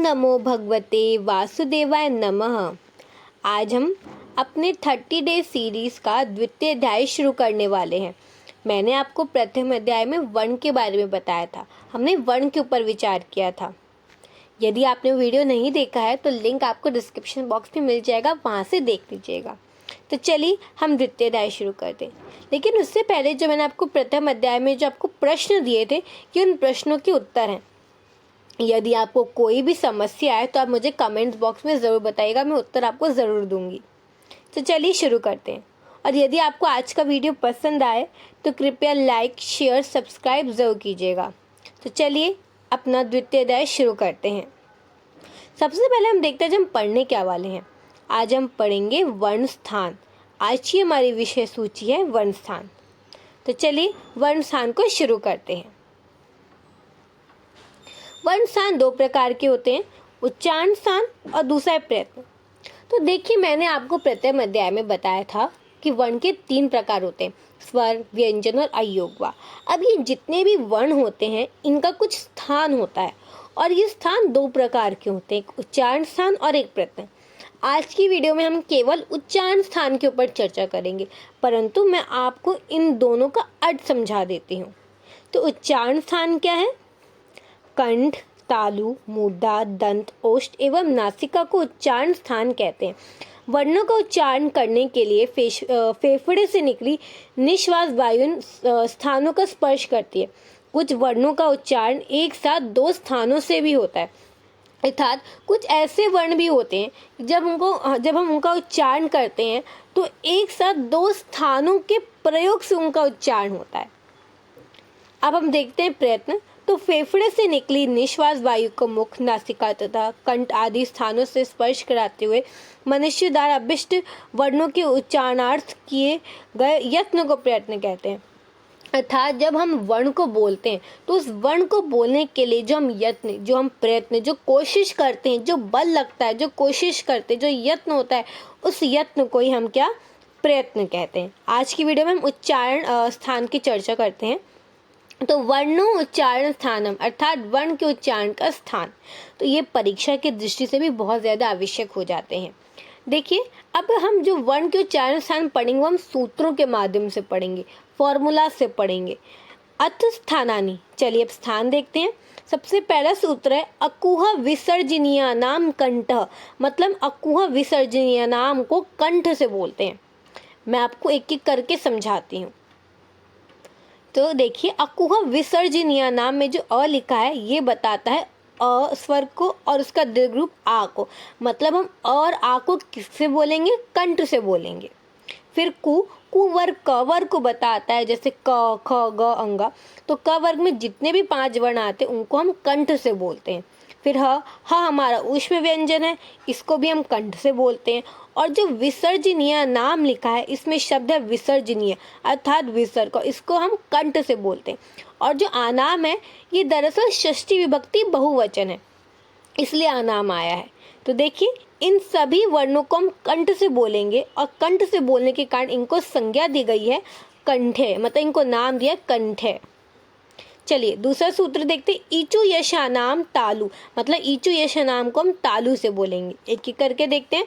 नमो भगवते वासुदेवाय नमः। आज हम अपने 30 डे सीरीज का द्वितीय अध्याय शुरू करने वाले हैं। मैंने आपको प्रथम अध्याय में वर्ण के बारे में बताया था। हमने वर्ण के ऊपर विचार किया था। यदि आपने वीडियो नहीं देखा है तो लिंक आपको डिस्क्रिप्शन बॉक्स में मिल जाएगा, वहाँ से देख लीजिएगा। तो चलिए हम द्वितीय अध्याय शुरू करते हैं। लेकिन उससे पहले जो मैंने आपको प्रथम अध्याय में जो आपको प्रश्न दिए थे, कि उन प्रश्नों के उत्तर हैं। यदि आपको कोई भी समस्या है तो आप मुझे कमेंट्स बॉक्स में ज़रूर बताइएगा, मैं उत्तर आपको ज़रूर दूंगी। तो चलिए शुरू करते हैं। और यदि आपको आज का वीडियो पसंद आए तो कृपया लाइक, शेयर, सब्सक्राइब ज़रूर कीजिएगा। तो चलिए अपना द्वितीय अध्याय शुरू करते हैं। सबसे पहले हम देखते हैं हम पढ़ने क्या वाले हैं। आज हम पढ़ेंगे वर्ण स्थान। आज की हमारी विषय सूची है वर्ण स्थान। तो चलिए वर्ण स्थान को शुरू करते हैं। वर्ण स्थान दो प्रकार के होते हैं, उच्चारण स्थान और दूसरा है प्रयत्न। तो देखिए, मैंने आपको प्रथम अध्याय में बताया था कि वर्ण के 3 प्रकार होते हैं, स्वर, व्यंजन और अयोगवा। अब ये जितने भी वर्ण होते हैं इनका कुछ स्थान होता है, और ये स्थान 2 प्रकार के होते हैं, एक उच्चारण स्थान और एक प्रयत्न। आज की वीडियो में हम केवल उच्चारण स्थान के ऊपर चर्चा करेंगे, परंतु मैं आपको इन दोनों का अर्थ समझा देती हूँ। तो उच्चारण स्थान क्या है? कंठ, तालु, मूर्धा, दंत, ओष्ठ एवं नासिका को उच्चारण स्थान कहते हैं। वर्णों का उच्चारण करने के लिए फेफड़े से निकली निश्वास वायु स्थानों का स्पर्श करती है। कुछ वर्णों का उच्चारण एक साथ 2 स्थानों से भी होता है, अर्थात कुछ ऐसे वर्ण भी होते हैं जब हम उनका उच्चारण करते हैं तो एक साथ 2 स्थानों के प्रयोग से उनका उच्चारण होता है। अब हम देखते हैं प्रयत्न। तो फेफड़े से निकली निश्वास वायु को मुख, नासिका तथा कंठ आदि स्थानों से स्पर्श कराते हुए मनुष्य द्वारा अभिष्ट वर्णों के उच्चारणार्थ किए गए यत्न को प्रयत्न कहते हैं। अर्थात जब हम वर्ण को बोलते हैं तो उस वर्ण को बोलने के लिए जो हम यत्न, जो हम प्रयत्न, जो कोशिश करते हैं, जो बल लगता है, जो कोशिश करते हैं, जो यत्न होता है, उस यत्न को ही हम क्या प्रयत्न कहते हैं। आज की वीडियो में हम उच्चारण स्थान की चर्चा करते हैं। तो वर्णों उच्चारण स्थानम अर्थात वर्ण के उच्चारण का स्थान, तो ये परीक्षा की दृष्टि से भी बहुत ज़्यादा आवश्यक हो जाते हैं। देखिए, अब हम जो वर्ण के उच्चारण स्थान पढ़ेंगे वो हम सूत्रों के माध्यम से पढ़ेंगे, फॉर्मूला से पढ़ेंगे। अथ स्थानानि, चलिए अब स्थान देखते हैं। सबसे पहला सूत्र है अकुह विसर्जनीय नाम कंठ, मतलब अकुह विसर्जनीय नाम को कंठ से बोलते हैं। मैं आपको एक एक करके समझाती हूँ। तो देखिए, अकुह विसर्जनीय नाम में जो अ लिखा है ये बताता है अ स्वर को और उसका दीर्घ रूप आ को, मतलब हम अ और आ को किससे बोलेंगे? कंठ से बोलेंगे। फिर कु वर्ग क वर्ग को बताता है, जैसे क, ख, ग, अंगा। तो क वर्ग में जितने भी 5 वर्ण आते हैं उनको हम कंठ से बोलते हैं। फिर ह हमारा ऊष्म व्यंजन है, इसको भी हम कंठ से बोलते हैं। और जो विसर्जनीय नाम लिखा है इसमें शब्द है विसर्जनीय अर्थात विसर्ग, इसको हम कंठ से बोलते हैं। और जो आनाम है ये दरअसल षष्ठी विभक्ति बहुवचन है, इसलिए आनाम आया है। तो देखिए, इन सभी वर्णों को हम कंठ से बोलेंगे, और कंठ से बोलने के कारण इनको संज्ञा दी गई है कंठे, मतलब इनको नाम दिया कंठे। चलिए दूसरा सूत्र देखते, ईचु यशानाम तालु, मतलब ईचु यशानाम को हम तालु से बोलेंगे। एक एक करके देखते हैं।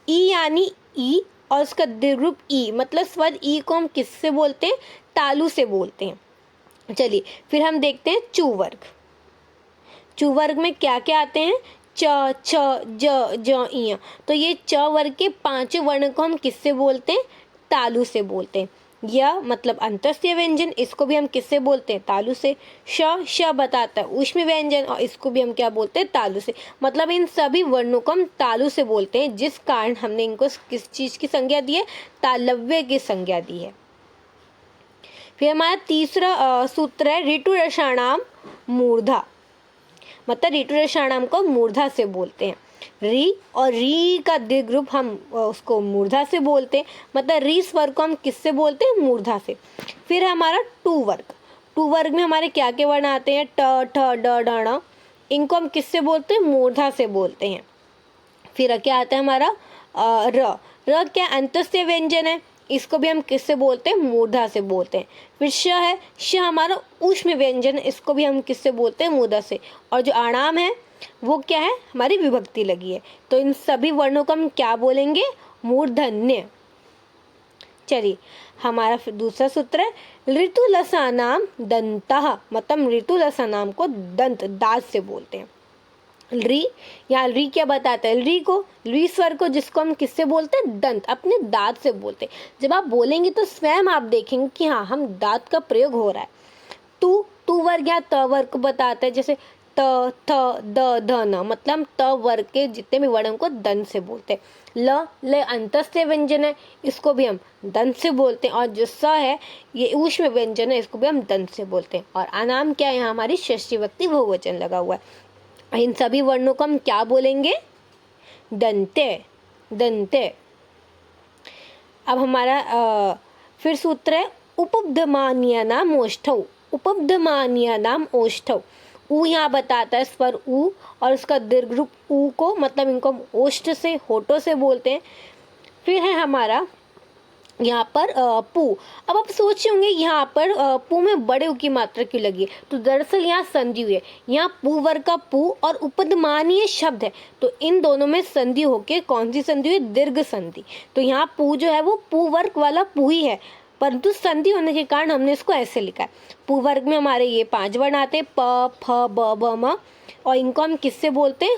ई यानी ई और उसका दीर्घ रूप ई, मतलब स्वर ई को हम किससे बोलते हैं? तालु से बोलते हैं। चलिए फिर हम देखते हैं चु वर्ग। चु वर्ग में क्या क्या आते हैं? च, छ, ज, ज, इय। तो ये च वर्ग के 5 वर्ण को हम किससे बोलते हैं? तालु से बोलते हैं। य मतलब अंतस्य व्यंजन, इसको भी हम किससे बोलते हैं? तालु से। श बताता है ऊष्म व्यंजन, और इसको भी हम क्या बोलते हैं? तालु से। मतलब इन सभी वर्णों को हम तालु से बोलते हैं, जिस कारण हमने इनको किस चीज़ की संज्ञा दी है? तालव्य की संज्ञा दी है। फिर हमारा तीसरा सूत्र है ऋतु रसाणाम मूर्धा, मतलब ऋतु रसाणाम को मूर्धा से बोलते हैं। री और री का दीर्घ रूप हम उसको मूर्धा से बोलते हैं, मतलब री स्वर को हम किससे बोलते हैं? मूर्धा से। फिर हमारा टू वर्ग। टू वर्ग में हमारे क्या क्या वर्ण आते हैं? ट, ठ, ड, ढ, ण। इनको हम किससे बोलते हैं? मूर्धा से बोलते हैं। फिर क्या आता है हमारा? र। र क्या? अंतस्य व्यंजन है, इसको भी हम किससे बोलते हैं? मूर्धा से बोलते हैं। फिर श है, श हमारा ऊष्म व्यंजन, इसको भी हम किससे बोलते हैं? मूर्धा से। और जो आणाम है वो क्या है, हमारी विभक्ति लगी है। तो इन सभी वर्णों को हम क्या बोलेंगे, मूर्धन्य। चलिए हमारा फिर दूसरा सूत्र है ऋतुलसानाम दंतः, मतलब ऋतुलसानाम को दंत, दांत से बोलते हैं। री, यहाँ री क्या बताता है, री को, री स्वर को, जिसको हम किससे बोलते हैं, दंत, अपने दांत से बोलते हैं। जब आप बोलेंगे तो स्वयं आप देखेंगे कि हाँ, हम दांत का प्रयोग हो रहा है। तू वर्ग या त वर्ग को बताता है, जैसे त, थ, द, ध, न, मतलब त वर्ग के जितने भी वर्णों को दंत से बोलते हैं। ल अंतस्थ व्यंजन है, इसको भी हम दंत से बोलते हैं। और जो स है ये ऊष्म व्यंजन है, इसको भी हम दंत से बोलते हैं। और अनाम क्या है, यहाँ हमारी षष्ठी विभक्ति बहुवचन लगा हुआ है। इन सभी वर्णों को हम क्या बोलेंगे, दंते, दंते। अब हमारा फिर सूत्र है उपब्धमान्यानाम ओष्ठौ, उपब्धमान्यानाम ओष्ठौ। ऊ यहाँ बताता है स्वर ऊ और उसका दीर्घ रूप ऊ को, मतलब इनको हम ओष्ठ से, होठों से बोलते हैं। फिर है हमारा यहाँ पर पू। अब आप सोचे होंगे यहाँ पर पू में बड़े ऊ की मात्रा क्यों लगी है, तो दरअसल यहाँ संधि हुई है। यहाँ पू वर्ग का पू और उपदमानीय शब्द है, तो इन दोनों में संधि होके कौन सी संधि हुई, दीर्घ संधि। तो यहाँ पू जो है वो पू वर्ग वाला पू ही है, परंतु संधि होने के कारण हमने इसको ऐसे लिखा है। पू वर्ग में हमारे ये 5 वर्ण आते हैं, प, फ, ब, भ, म, और इनको हम किससे बोलते हैं,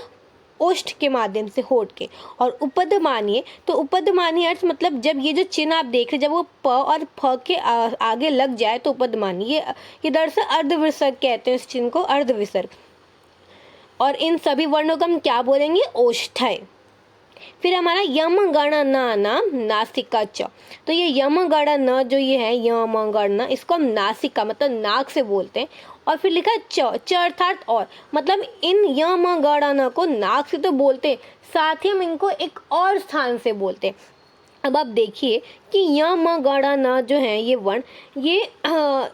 ओष्ठ के माध्यम से, होठ के। और उपदमानीय, तो उपदमानीय अर्थ मतलब जब ये जो चिन्ह आप देख रहे हैं, जब वो प और फ के आगे लग जाए तो उपदमानीय। ये दरअसल अर्धविसर्ग कहते हैं इस चिन्ह को, अर्धविसर्ग। और इन सभी वर्णों को हम क्या बोलेंगे, ओष्ठय। फिर हमारा यम गण न नाम नासिका च। तो ये यम गण न जो ये है, यम गण न, इसको हम नासिका मतलब नाक से बोलते हैं। और फिर लिखा च अर्थात और, मतलब इन यम गण न को नाक से तो बोलते हैं, साथ ही हम इनको एक और स्थान से बोलते हैं। अब आप देखिए कि यम गण न जो है ये वर्ण, ये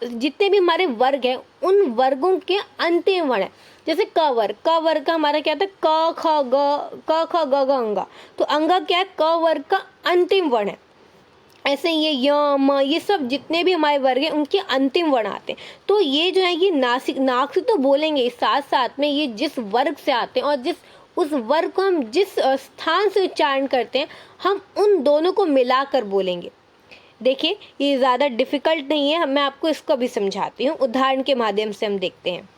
जितने भी हमारे वर्ग हैं उन वर्गों के अंतिम वर्ण है। जैसे क वर्ग, क वर्ग का हमारा क्या था, क ख ग घ अंगा, तो अंगा क्या है, क वर्ग का अंतिम वर्ण है। ऐसे ये य म, ये सब जितने भी हमारे वर्ग हैं उनके अंतिम वर्ण आते हैं। तो ये जो है ये नाक से तो बोलेंगे, साथ साथ में ये जिस वर्ग से आते हैं और जिस उस वर्ग को हम जिस स्थान से उच्चारण करते हैं, हम उन दोनों को मिलाकर बोलेंगे। देखिए ये ज़्यादा डिफिकल्ट नहीं है, मैं आपको इसको भी समझाती हूँ, उदाहरण के माध्यम से हम देखते हैं।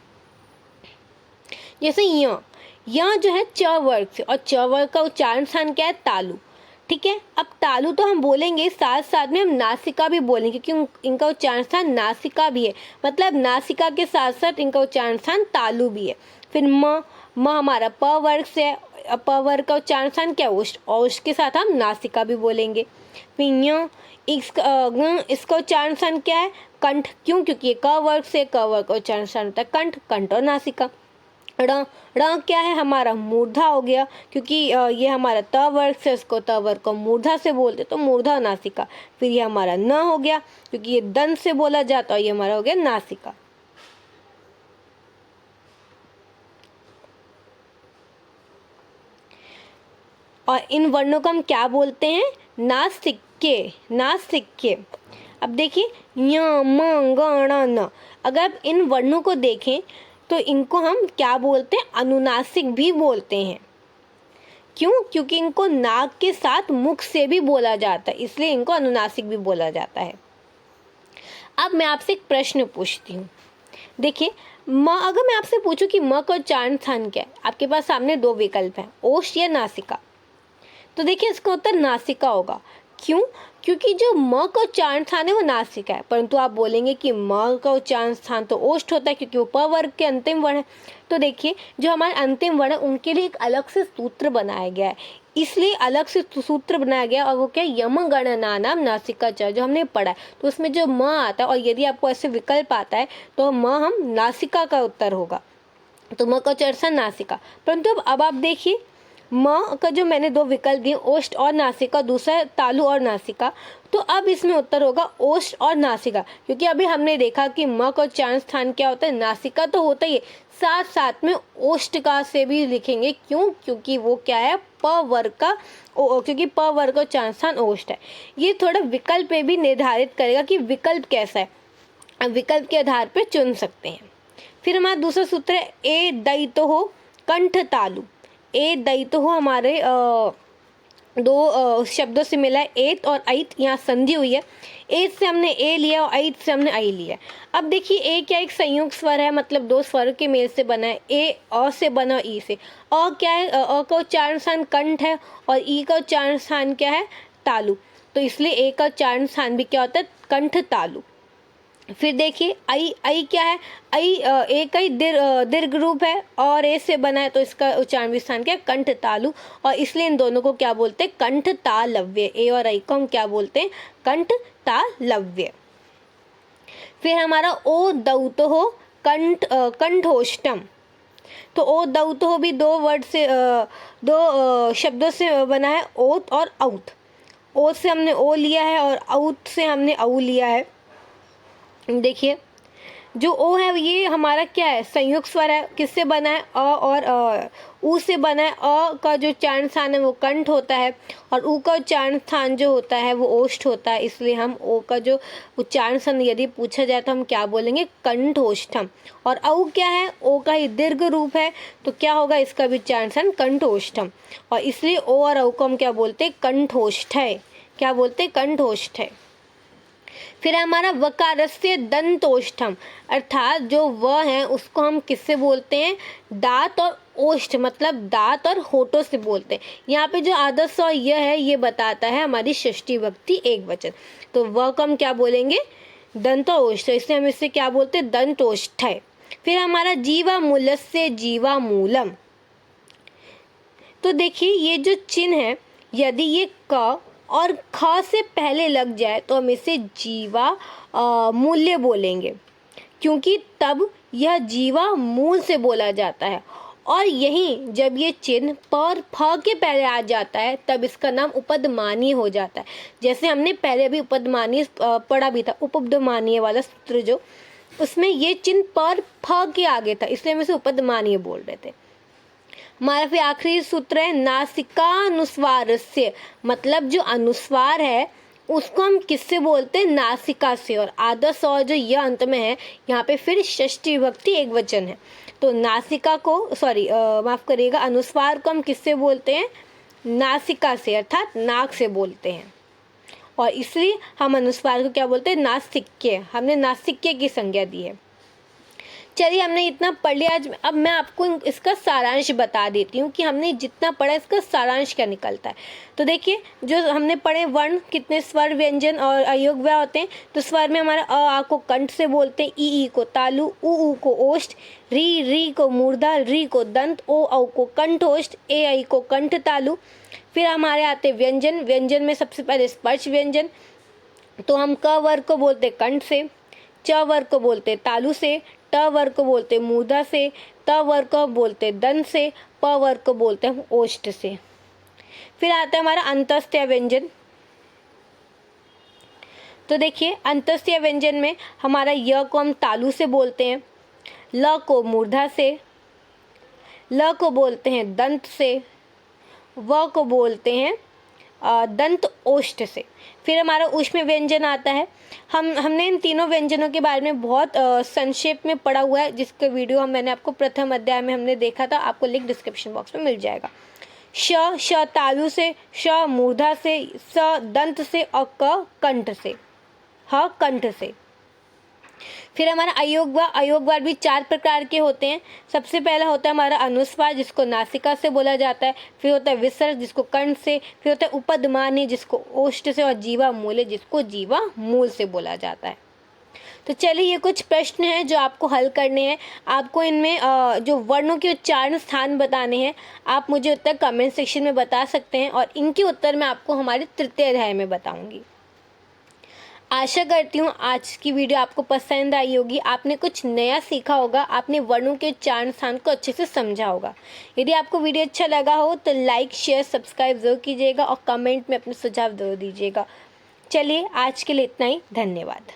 जैसे यहाँ जो है च वर्ग से, और च वर्ग का उच्चारण स्थान क्या है, तालु। ठीक है, अब तालु तो हम बोलेंगे, साथ साथ में हम नासिका भी बोलेंगे, क्योंकि इनका उच्चारण स्थान नासिका भी है, मतलब नासिका के साथ साथ इनका उच्चारण स्थान तालु भी है। फिर म हमारा प वर्ग से है, प वर्ग का उच्चारण स्थान क्या है, ओष्ठ, ओष्ठ के साथ हम नासिका भी बोलेंगे। फिर इसका उच्चारण स्थान क्या है, कंठ, क्यों, क्योंकि ये क वर्ग से, क वर्ग का उच्चारण स्थान होता है कंठ, कंठ और नासिका। ड़ क्या है हमारा, मूर्धा हो गया, क्योंकि ये हमारा त वर्ग से, इसको त वर्ग को मूर्धा से बोलते तो मूर्धा नासिका। फिर ये हमारा न हो गया, क्योंकि ये दंत से बोला जाता है, ये हमारा हो गया नासिका। और इन वर्णों को हम क्या बोलते हैं, नासिक्य, नासिक्य। अब देखिए य म ग ण न, अगर आप इन वर्णों को देखें तो इनको हम क्या बोलते हैं, अनुनासिक भी बोलते हैं। क्यों, क्योंकि इनको नाक के साथ मुख से भी बोला जाता है, इसलिए इनको अनुनासिक भी बोला जाता है। अब मैं आपसे एक प्रश्न पूछती हूँ, देखिए अगर मैं आपसे पूछूं कि म का उच्चारण स्थान क्या है, आपके पास सामने 2 विकल्प हैं, ओष्ठ या नासिका। तो देखिए इसका उत्तर नासिका होगा। क्यों, क्योंकि जो म का उच्चारण स्थान है वो नासिका है, परंतु आप बोलेंगे कि म का उच्चारण स्थान तो ओष्ठ होता है, क्योंकि वो प वर्ग के अंतिम वर्ण है। तो देखिए जो हमारे अंतिम वर्ण है उनके लिए एक अलग से सूत्र बनाया गया है, इसलिए अलग से सूत्र बनाया गया, और वो क्या, यम गणनानाम नासिका च, जो हमने पढ़ा है। तो उसमें जो म आता है, और यदि आपको ऐसे विकल्प आता है तो म हम नासिका का उत्तर होगा, तो म का उच्चारण नासिका। परंतु अब आप देखिए म का जो मैंने 2 विकल्प दिए, ओष्ठ और नासिका, दूसरा है तालु और नासिका, तो अब इसमें उत्तर होगा ओष्ठ और नासिका, क्योंकि अभी हमने देखा कि म का उच्चारण स्थान क्या होता है, नासिका तो होता ही है, साथ साथ में ओष्ठ का से भी लिखेंगे। क्यों, क्योंकि वो क्या है, प वर्ग का, क्योंकि प वर्ग का उच्चारण स्थान ओष्ठ है। ये थोड़ा विकल्प पे भी निर्धारित करेगा कि विकल्प कैसा है, अब विकल्प के आधार पर चुन सकते हैं। फिर हमारा दूसरा सूत्र है ए दयितो हो कंठ तालु। ए दैत हो हमारे दो शब्दों से मिला है, एत और ऐत, यहाँ संधि हुई है। एत से हमने ए लिया और ऐत से हमने आई लिया। अब देखिए ए क्या एक संयुक्त स्वर है, मतलब दो स्वर के मेल से बना है। ए अ से बना ई से। अ क्या है, अ का उच्चारण स्थान कंठ है और ई का उच्चारण स्थान क्या है, तालु। तो इसलिए ए का उच्चारण स्थान भी क्या होता है, कंठ तालु। फिर देखिए आई क्या है, ए का ही दीर्घ रूप है और ए से बना है, तो इसका उच्चारण स्थान क्या है, कंठ तालु। और इसलिए इन दोनों को क्या बोलते हैं, कंठ तालव्य। ए और आई को हम क्या बोलते हैं, कंठ तालव्य। फिर हमारा ओ दौतो हो कंठोष्टम। तो ओ दौतो हो भी दो वर्ड से दो शब्दों से बना है, ओत और औत। ओ से हमने ओ लिया है और औत से हमने औ लिया है। देखिए जो ओ है ये हमारा क्या है, संयुक्त स्वर है। किससे बना है, अ और ऊ से बना है। अ का जो उच्चारण स्थान है वो कंठ होता है और ऊ का उच्चारण स्थान जो होता है वो ओष्ठ होता है। इसलिए हम ओ का जो उच्चारण स्थान यदि पूछा जाए तो हम क्या बोलेंगे, कंठोष्ठम। और औ क्या है, ओ का ही दीर्घ रूप है, तो क्या होगा, इसका भी उच्चारण स्थान कंठोष्ठम। और इसलिए ओ और औ को हम क्या बोलते हैं, कंठोष्ठ है। क्या बोलते हैं, कंठोष्ठ है। फिर हमारा वकारस्य दंतोष्ठम, अर्थात जो व है उसको हम किससे बोलते हैं, दांत और ओष्ठ, मतलब दांत और होठों से बोलते हैं। यहाँ पे जो आदर्श स यह है ये बताता है हमारी षष्ठी विभक्ति एक वचन। तो व को हम क्या बोलेंगे, दंतोष्ठ। इसलिए हम इससे क्या बोलते हैं, दंतोष्ठ है। फिर हमारा जीवामूलस्य जीवामूलम। तो देखिए ये जो चिन्ह है, यदि ये क और ख से पहले लग जाए तो हम इसे जीवा मूल्य बोलेंगे, क्योंकि तब यह जीवा मूल से बोला जाता है। और यहीं जब ये चिन्ह पर फ के पहले आ जाता है तब इसका नाम उपदमानीय हो जाता है। जैसे हमने पहले भी उपदमानीय पढ़ा भी था, उपदमानीय वाला सूत्र जो, उसमें ये चिन्ह पर फ के आगे था, इसलिए हम इसे उपदमानीय बोल रहे थे। हमारा फिर आखिरी सूत्र है नासिकानुस्वारस्य, मतलब जो अनुस्वार है उसको हम किससे बोलते हैं, नासिका से। और आदर्श और जो यह अंत में है यहाँ पे फिर षष्ठी विभक्ति एक वचन है। तो नासिका को माफ करिएगा, अनुस्वार को हम किससे बोलते हैं, नासिका से, अर्थात नाक से बोलते हैं। और इसलिए हम अनुस्वार को क्या बोलते हैं, नासिक्य। हमने नासिक्य की संज्ञा दी है। चलिए हमने इतना पढ़ लिया आज। अब मैं आपको इसका सारांश बता देती हूँ कि हमने जितना पढ़ा इसका सारांश क्या निकलता है। तो देखिए जो हमने पढ़े वर्ण, कितने स्वर व्यंजन और अयोगव्य होते हैं। तो स्वर में हमारा आ को कंठ से बोलते हैं, ई को तालु, ऊ को ओष्ठ, री को मूर्धा, री को दंत, ओ औ को कंठोष्ठ, ए आई को कंठ तालु। फिर हमारे आते व्यंजन। व्यंजन में सबसे पहले स्पर्श व्यंजन, तो हम क वर्ग को बोलते कंठ से, च वर्ग को बोलते तालु से, ट वर्ग को बोलते मूर्धा से, त वर्ग को बोलते दंत से, प वर्ग को बोलते हैं ओष्ठ से। फिर आता है हमारा अंतस्त्य व्यंजन। तो देखिए अंतस्त्य व्यंजन में हमारा य को हम तालु से बोलते हैं, ल को मूर्धा से, ल को बोलते हैं दंत से, व को बोलते हैं दंत ओष्ठ से। फिर हमारा ऊष्म व्यंजन आता है। हमने इन तीनों व्यंजनों के बारे में बहुत संक्षेप में पढ़ा हुआ है, जिसका वीडियो मैंने आपको प्रथम अध्याय में हमने देखा था। आपको लिंक डिस्क्रिप्शन बॉक्स में मिल जाएगा। श तालु से, श मूर्धा से, स दंत से और क कंठ से, ह कंठ से। फिर हमारा अयोगवार भी 4 प्रकार के होते हैं। सबसे पहला होता है हमारा अनुस्वार, जिसको नासिका से बोला जाता है। फिर होता है विसर्ग, जिसको कंठ से। फिर होता है उपदमानी, जिसको ओष्ठ से। और जीवा मूल्य, जिसको जीवा मूल से बोला जाता है। तो चलिए ये कुछ प्रश्न हैं जो आपको हल करने हैं। आपको इनमें जो वर्णों के उच्चारण स्थान बताने हैं, आप मुझे उत्तर कमेंट सेक्शन में बता सकते हैं और इनके उत्तर मैं आपको हमारे तृतीय अध्याय में बताऊंगी। आशा करती हूँ आज की वीडियो आपको पसंद आई होगी, आपने कुछ नया सीखा होगा, आपने वर्णों के उच्चारण स्थान को अच्छे से समझा होगा। यदि आपको वीडियो अच्छा लगा हो तो लाइक शेयर सब्सक्राइब जरूर कीजिएगा और कमेंट में अपने सुझाव जरूर दीजिएगा। चलिए आज के लिए इतना ही, धन्यवाद।